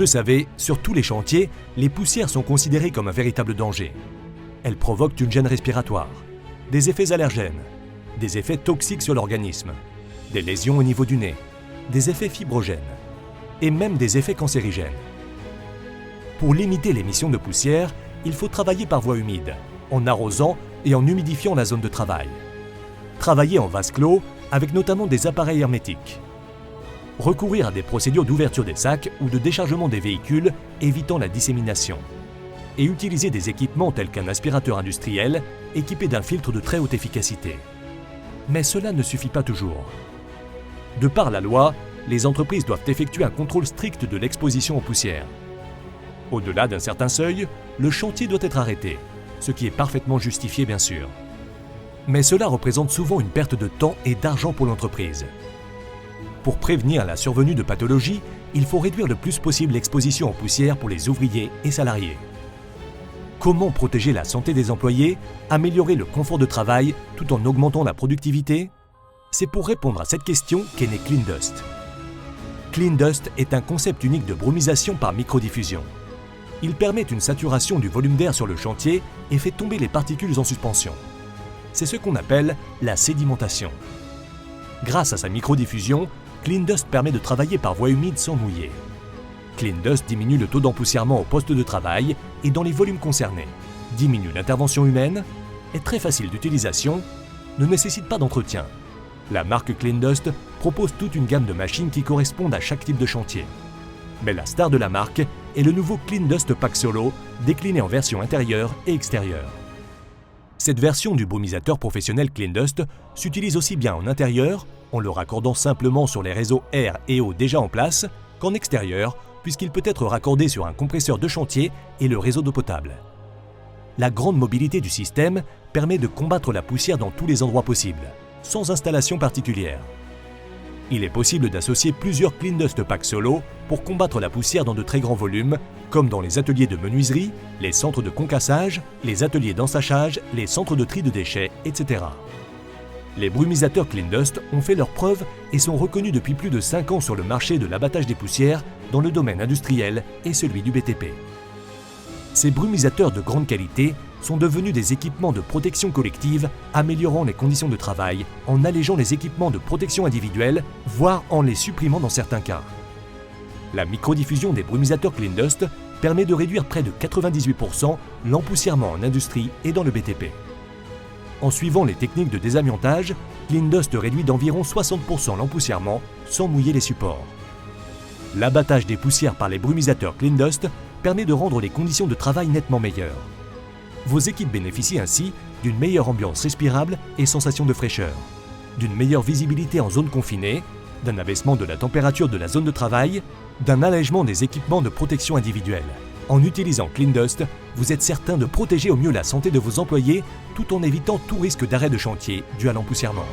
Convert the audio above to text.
le savez, sur tous les chantiers, les poussières sont considérées comme un véritable danger. Elles provoquent une gêne respiratoire, des effets allergènes, des effets toxiques sur l'organisme, des lésions au niveau du nez, des effets fibrogènes et même des effets cancérigènes. Pour limiter l'émission de poussière, il faut travailler par voie humide, en arrosant et en humidifiant la zone de travail. Travailler en vase clos avec notamment des appareils hermétiques. Recourir à des procédures d'ouverture des sacs ou de déchargement des véhicules, évitant la dissémination. Et utiliser des équipements tels qu'un aspirateur industriel équipé d'un filtre de très haute efficacité. Mais cela ne suffit pas toujours. De par la loi, les entreprises doivent effectuer un contrôle strict de l'exposition aux poussières. Au-delà d'un certain seuil, le chantier doit être arrêté, ce qui est parfaitement justifié bien sûr. Mais cela représente souvent une perte de temps et d'argent pour l'entreprise. Pour prévenir la survenue de pathologies, il faut réduire le plus possible l'exposition aux poussières pour les ouvriers et salariés. Comment protéger la santé des employés, améliorer le confort de travail tout en augmentant la productivité? C'est pour répondre à cette question qu'est né Clean Dust. Clean Dust est un concept unique de brumisation par microdiffusion. Il permet une saturation du volume d'air sur le chantier et fait tomber les particules en suspension. C'est ce qu'on appelle la sédimentation. Grâce à sa microdiffusion, Clean Dust permet de travailler par voie humide sans mouiller. Clean Dust diminue le taux d'empoussièrement au poste de travail et dans les volumes concernés, diminue l'intervention humaine, est très facile d'utilisation, ne nécessite pas d'entretien. La marque Clean Dust propose toute une gamme de machines qui correspondent à chaque type de chantier. Mais la star de la marque est le nouveau Clean Dust Pack Solo, décliné en version intérieure et extérieure. Cette version du brumisateur professionnel Clean Dust s'utilise aussi bien en intérieur, en le raccordant simplement sur les réseaux air et eau déjà en place, qu'en extérieur, puisqu'il peut être raccordé sur un compresseur de chantier et le réseau d'eau potable. La grande mobilité du système permet de combattre la poussière dans tous les endroits possibles, sans installation particulière. Il est possible d'associer plusieurs Clean Dust Pack Solo pour combattre la poussière dans de très grands volumes, comme dans les ateliers de menuiserie, les centres de concassage, les ateliers d'ensachage, les centres de tri de déchets, etc. Les brumisateurs Clean Dust ont fait leurs preuves et sont reconnus depuis plus de 5 ans sur le marché de l'abattage des poussières dans le domaine industriel et celui du BTP. Ces brumisateurs de grande qualité sont devenus des équipements de protection collective, améliorant les conditions de travail en allégeant les équipements de protection individuelle, voire en les supprimant dans certains cas. La microdiffusion des brumisateurs Clean Dust permet de réduire près de 98% l'empoussièrement en industrie et dans le BTP. En suivant les techniques de désamiantage, Clean Dust réduit d'environ 60% l'empoussièrement sans mouiller les supports. L'abattage des poussières par les brumisateurs Clean Dust permet de rendre les conditions de travail nettement meilleures. Vos équipes bénéficient ainsi d'une meilleure ambiance respirable et sensation de fraîcheur, d'une meilleure visibilité en zone confinée, d'un abaissement de la température de la zone de travail, d'un allègement des équipements de protection individuelle. En utilisant Clean Dust, vous êtes certain de protéger au mieux la santé de vos employés tout en évitant tout risque d'arrêt de chantier dû à l'empoussièrement.